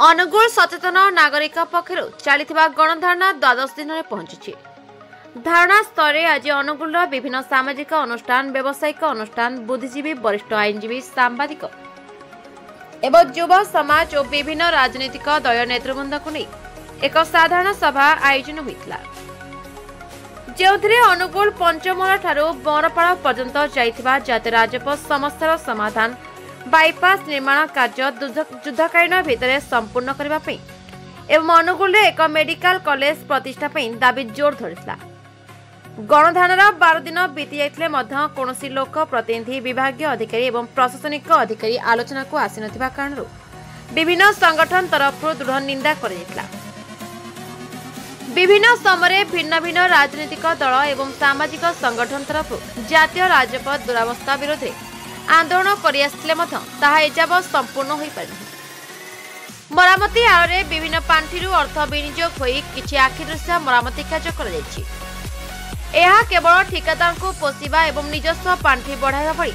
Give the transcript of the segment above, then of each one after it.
अनुगुल सचेतन नागरिक पक्षर चली गणधारणा द्वादश दिन में पहुंची। धारणा स्तर में आज अनुगुल विभिन्न सामाजिक अनुष्ठान, व्यावसायिक अनुष्ठान, बुद्धिजीवी, वरिष्ठ आईनजीवी, सांबादिक एवं युवा समाज और विभिन्न राजनीतिक दल नेतृवृंद को नहीं एक साधारण सभा आयोजन होता, जो अनुगुल पंचमहल ठारू बरपाड़ पर्यंत जाइथिबा जातीय राजपथ समस्यार समाधान, बाईपास निर्माण कार्य युद्धकालीन भितर संपूर्ण करने एवं अनुगुल एक मेडिकल कॉलेज प्रतिष्ठा दाबी जोर धरता। गणधारणा 12 दिन बीती जाइथिले मध्य कौनसी लोक प्रतिनिधि, विभागीय अधिकारी एवं प्रशासनिक अधिकारी आलोचना को आसी नथिबा कारणरू विभिन्न संगठन तरफ दृढ़ निंदा कर विभिन्न समय भिन्न भिन्न राजनीतिक दल एवं सामाजिक संगठन तरफ जातीय राजपथ दुरावस्था विरोध आंदोलन कर संपूर्ण हो पारि। मरामती आड़े विभिन्न पांठिरू अर्थ विनियोग होई किछि आखिदृश्य मरामती कार्य कर केवल ठिकादार को पोषिबा एवं निजस्व पांठि बढ़ाइबा भली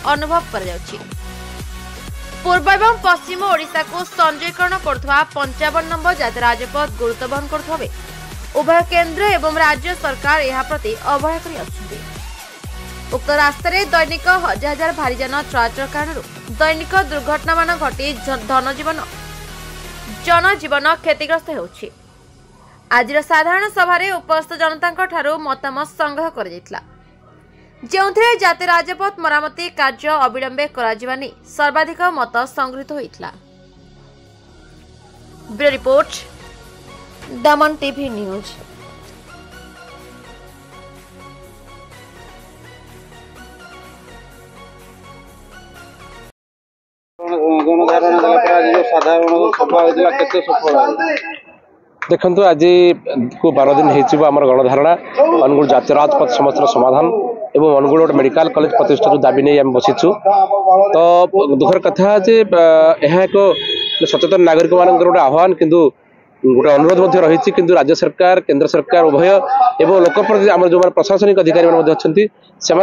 अनुभव कर पूर्व एवं पश्चिम ओडिशा को संजयकरण करुवा 55 नंबर जातीय राजपथ गुरुत्व बहन करुवा उभय केंद्र एवं राज्य सरकार यह प्रति अवहेला करि आछुंती। उक्त रास्तार दैनिक हजार हजार भारीजान चलाचल कारण दैनिक दुर्घटना मान घटी जनजीवन क्षतिग्रस्त होउछि। आज साधारण सभा उपस्थित जनता ठारू मतामत संग्रह कर जोंथे जातीय राजपथ मरामती कार्य अविलंबे कराजिबा नै सर्वाधिक मत संगृहीत होइतला। ब्यूरो रिपोर्ट, दमन टीवी न्यूज। देखु आज को 12 दिन होम गणधारणा अनुगुल जातीय राजपथ समस्या समाधान एवं अनुगुल गोटे मेडिकल कॉलेज प्रतिष्ठा जो दाबी नहीं आम बसीचु। तो दुखर कथा जे यह एक सचेतन नागरिक मान गोटे आह्वान किंतु गोटे अनुरोध रही कि राज्य सरकार केंद्र सरकार उभय एवं लोकप्रति आम जो प्रशासनिक अधिकारी से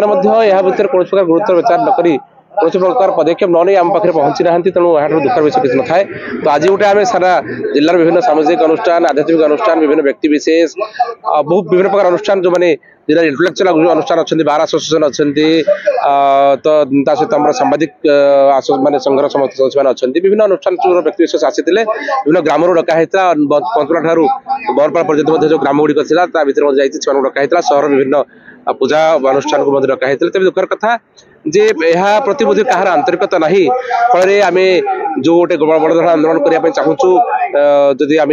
भितर कौन प्रकार गुरुत्व विचार नक कौन प्रकार पदक्षेप न नहीं आम पाखे पहुंची ना तेणु यहाँ दुखर विषय किसी न थाए। तो आज गोटे आम सारा जिलार विभिन्न सामाजिक अनुष्ठान, आध्यात्मिक अनुष्ठान, विभिन्न व्यक्ति विशेष बहुत विभिन्न प्रकार अनुष्ठान जो मैंने जिला इंटेलेक्चुअल अनुष्ठान अच्छा बार एसोसिएशन अच्छा तो सहित आम सांबादिक मान संघर समस्त सदस्य अच्छा विभिन्न अनुष्ठान व्यक्ति विशेष आसी विभिन्न ग्राम डकाही पंचमला ठारू बरपाड़ पर्यटन जो ग्राम गुड़िक था भर डकाही सहर विभिन्न पूजा अनुष्ठान को डकाही तेज दुखर कथा जे यह प्रति बोध कहार आंतरिकता नहीं फल आम जो गोटे गणधारणा आंदोलन करने चाहूँ जदि आम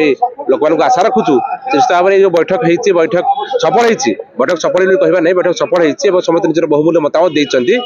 लोक मान आशा रखुचु निश्चित भाव में जो बैठक होती बैठक सफल होती बैठक सफल कहना नहीं बैठक सफल होती समस्त निजर बहुमूल्य मतामत देते।